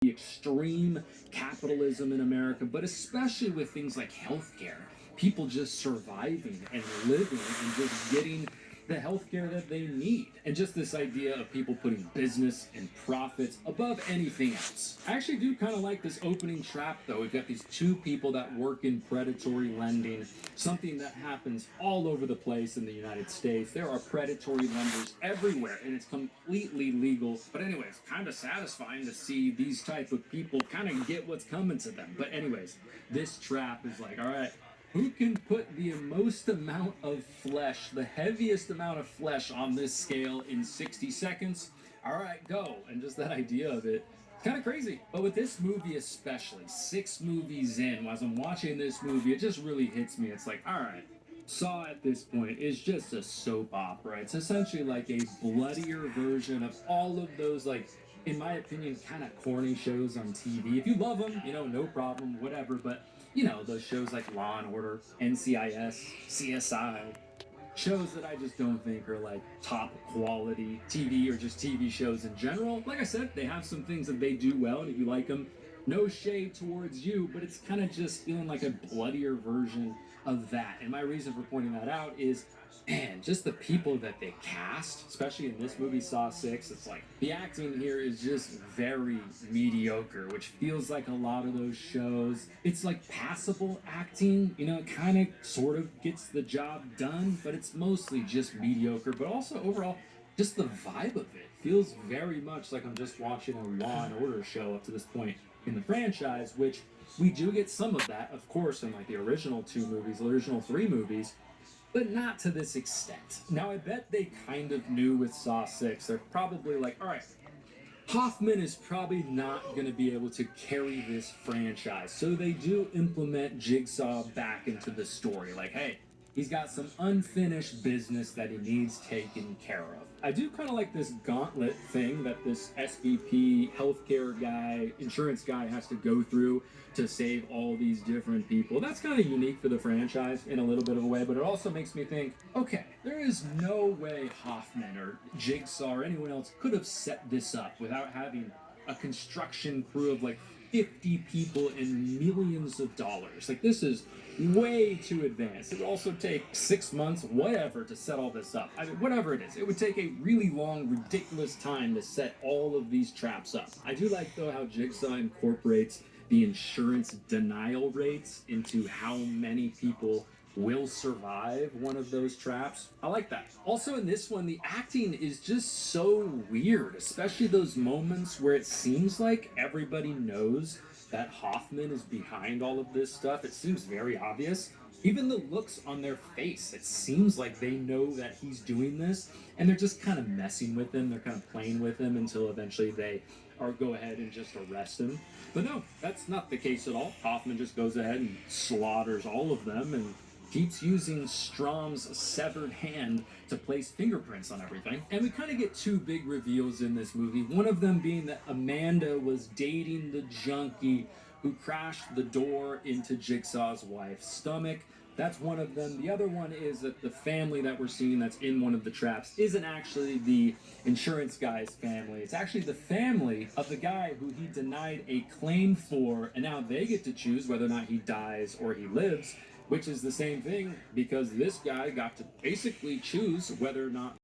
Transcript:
the extreme capitalism in America, but especially with things like healthcare. People just surviving and living and just getting the healthcare that they need. And just this idea of people putting business and profits above anything else. I actually do kind of like this opening trap, though. We've got these two people that work in predatory lending, something that happens all over the place in the United States. There are predatory lenders everywhere, and it's completely legal. But anyways, kind of satisfying to see these type of people kind of get what's coming to them. But anyways, this trap is like, all right, who can put the most amount of flesh, the heaviest amount of flesh on this scale in 60 seconds? All right, go. And just that idea of it, kind of crazy. But with this movie especially, 6 movies in, as I'm watching this movie, it just really hits me. It's like, all right, Saw at this point is just a soap opera. It's essentially like a bloodier version of all of those, like, in my opinion, kind of corny shows on TV. If you love them, no problem, whatever. But those shows like Law and Order, NCIS, CSI, shows that I just don't think are like top quality TV or just TV shows in general. Like I said, they have some things that they do well, and if you like them, no shade towards you, but it's kind of just feeling like a bloodier version of that. And my reason for pointing that out is, man, just the people that they cast, especially in this movie, Saw 6, it's like the acting here is just very mediocre, which feels like a lot of those shows. It's like passable acting, it kind of sort of gets the job done, but it's mostly just mediocre. But also overall, just the vibe of it feels very much like I'm just watching a Law and Order show up to this point in the franchise, which we do get some of that, of course, in like the original 2 movies, the original 3 movies, but not to this extent. Now, I bet they kind of knew with Saw 6, they're probably like, all right, Hoffman is probably not going to be able to carry this franchise. So they do implement Jigsaw back into the story. Like, hey, he's got some unfinished business that he needs taken care of. I do kind of like this gauntlet thing that this SVP healthcare guy, insurance guy has to go through to save all these different people. That's kind of unique for the franchise in a little bit of a way, but it also makes me think, okay, there is no way Hoffman or Jigsaw or anyone else could have set this up without having a construction crew of like 50 people and millions of dollars. Like, this is way too advanced. It would also take 6 months, whatever, to set all this up. I mean, whatever it is, it would take a really long, ridiculous time to set all of these traps up. I do like, though, how Jigsaw incorporates the insurance denial rates into how many people will survive one of those traps. I like that. Also, in this one, the acting is just so weird, especially those moments where it seems like everybody knows that Hoffman is behind all of this stuff. It seems very obvious. Even the looks on their face, it seems like they know that he's doing this, and they're just kind of messing with him. They're kind of playing with him until eventually they go ahead and just arrest him. But no, that's not the case at all. Hoffman just goes ahead and slaughters all of them and keeps using Strom's severed hand to place fingerprints on everything. And we kind of get 2 big reveals in this movie. One of them being that Amanda was dating the junkie who crashed the door into Jigsaw's wife's stomach. That's one of them. The other one is that the family that we're seeing that's in one of the traps isn't actually the insurance guy's family. It's actually the family of the guy who he denied a claim for, and now they get to choose whether or not he dies or he lives, which is the same thing because this guy got to basically choose whether or not